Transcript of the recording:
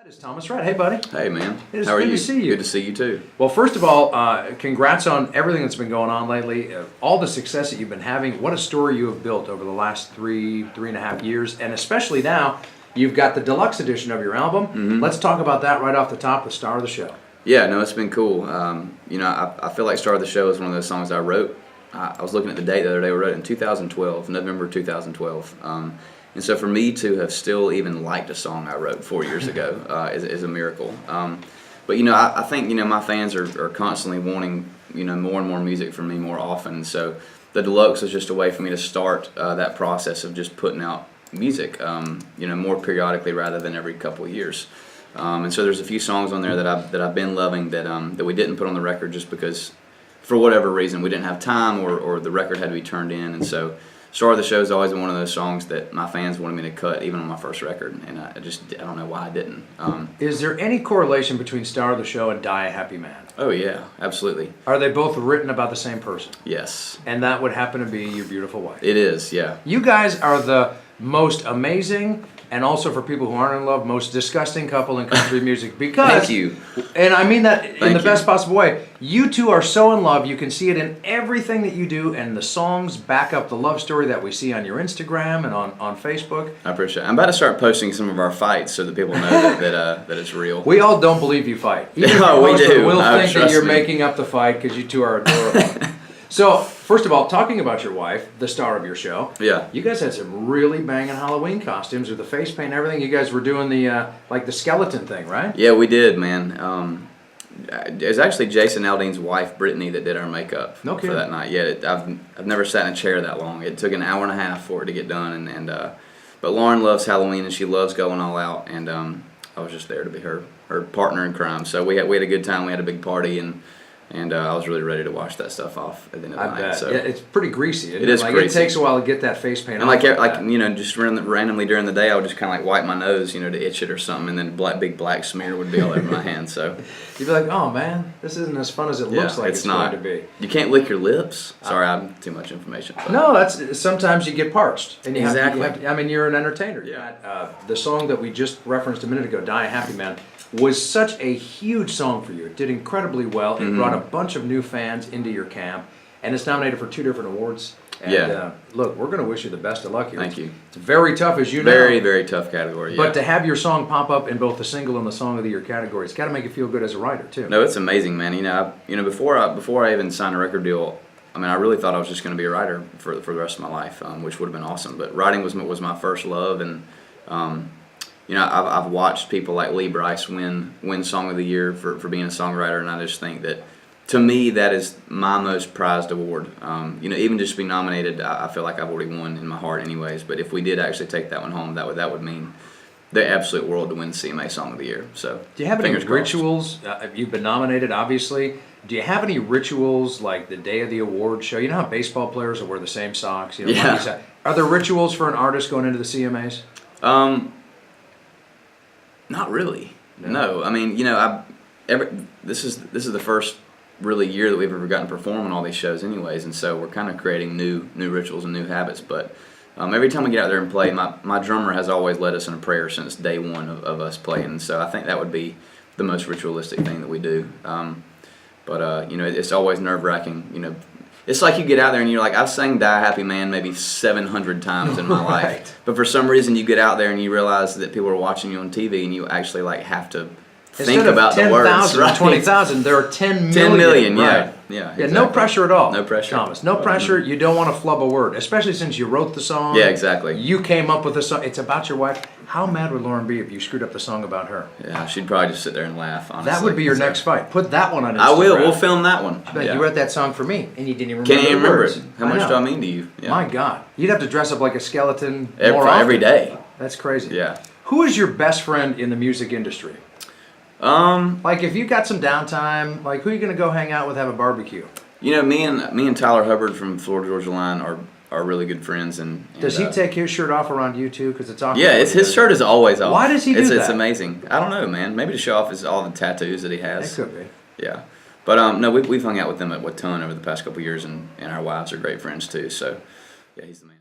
That is Thomas Rhett. Hey, buddy. Hey, man. It is How are good you? to see you. Good to see you, too. Well, first of all, congrats on everything that's been going on lately, all the success that you've been having. What a story you have built over the last three and a half years, and especially now, you've got the deluxe edition of your album. Mm-hmm. Let's talk about that right off the top, the star of the show. Yeah, no, it's been cool. I feel like Star of the Show is one of those songs I wrote. I was looking at the date the other day. We wrote it in 2012, November 2012. And so for me to have still even liked a song I wrote 4 years ago is a miracle. But, I think, my fans are constantly wanting, more and more music from me more often. So the deluxe was just a way for me to start that process of just putting out music, more periodically rather than every couple of years. And so there's a few songs on there that I've been loving that we didn't put on the record just because, for whatever reason, we didn't have time or the record had to be turned in. And so Star of the Show has always been one of those songs that my fans wanted me to cut, even on my first record, and I don't know why I didn't. Is there any correlation between Star of the Show and Die a Happy Man? Oh yeah, absolutely. Are they both written about the same person? Yes. And that would happen to be your beautiful wife. It is, yeah. You guys are the most amazing, and also for people who aren't in love, most disgusting couple in country music. Because, Thank you. And I mean that in the you. best possible way. You two are so in love. You can see it in everything that you do, and the songs back up the love story that we see on your Instagram and on Facebook. I appreciate it. I'm about to start posting some of our fights so that people know that it's real. We all don't believe you fight. Even No, we do. We'll think that Trust you're me. making up the fight because you two are adorable. So, first of all, talking about your wife, the star of your show. Yeah. You guys had some really banging Halloween costumes with the face paint and everything. You guys were doing the the skeleton thing, right? Yeah, we did, man. It was actually Jason Aldean's wife, Brittany, that did our makeup No for kidding. that night. Yeah, I've never sat in a chair that long. It took an hour and a half for it to get done, but Lauren loves Halloween and she loves going all out, and I was just there to be her partner in crime. So we had a good time. We had a big party, and I was really ready to wash that stuff off at the end of the night. Bet. So Yeah, it's pretty greasy. Isn't It is Like greasy. It takes a while to get that face paint and off. just randomly during the day, I would just kind of wipe my nose, to itch it or something, and then big black smear would be all over my hand. So You'd be like, oh man, this isn't as fun as it looks like it's not. going to be. You can't lick your lips. Sorry, I'm too much information. But. No, that's sometimes you get parched. And Exactly. you're an entertainer. Yeah. The song that we just referenced a minute ago, Die a Happy Man, was such a huge song for you. It did incredibly well. It brought a bunch of new fans into your camp, and it's nominated for 2 different awards. And, Yeah. Look, we're going to wish you the best of luck here. Thank you. It's very tough, as you know. Very, very tough category. But Yeah. to have your song pop up in both the single and the song of the year category, it's got to make you feel good as a writer too. No, it's amazing, man. Before I even signed a record deal, I really thought I was just going to be a writer for the rest of my life, which would have been awesome. But writing was my first love, and I've watched people like Lee Brice win Song of the Year for being a songwriter, and I just think that, to me, that is my most prized award. Even just being nominated, I feel like I've already won in my heart anyways. But if we did actually take that one home, that would mean the absolute world to win CMA Song of the Year. So Do you have any fingers crossed. rituals? You've been nominated, obviously. Do you have any rituals like the day of the award show? You know how baseball players will wear the same socks? Yeah. Are there rituals for an artist going into the CMAs? Not really. No. This is the first really year that we've ever gotten to perform on all these shows anyways, and so we're kind of creating new rituals and new habits. But every time we get out there and play, my drummer has always led us in a prayer since day one of us playing, and so I think that would be the most ritualistic thing that we do. It's always nerve-wracking. It's like you get out there and you're like, I've sang Die a Happy Man maybe 700 times in my Right. life. But for some reason you get out there and you realize that people are watching you on TV, and you actually have to think about the words. 10,000 or 20,000, there are 10 million. 10 million, yeah. Right. Yeah, No exactly. pressure at all. No pressure. Thomas, no pressure. You don't want to flub a word, especially since you wrote the song. Yeah, exactly. You came up with the song. It's about your wife. How mad would Lauren be if you screwed up the song about her? Yeah, she'd probably just sit there and laugh, honestly. That would be your So- next fight. Put that one on Instagram. I will. We'll film that one. But Yeah. you wrote that song for me, and you didn't even remember Can't even the remember words. it. How much know. do I mean to you? Yeah. My God. You'd have to dress up like a skeleton more often. Every day. That's crazy. Yeah. Who is your best friend in the music industry? Like, if you got some downtime, like, who are you going to go hang out with, have a barbecue? Me and Tyler Hubbard from Florida Georgia Line are really good friends, and Does he take his shirt off around you, too? Because it's awkward. Yeah, his shirt is always off. Why does he do It's that? amazing. I don't know, man. Maybe to show off all the tattoos that he has. It could be. Yeah. But no, we've hung out with them a ton over the past couple of years, and our wives are great friends too. So, yeah, he's the man.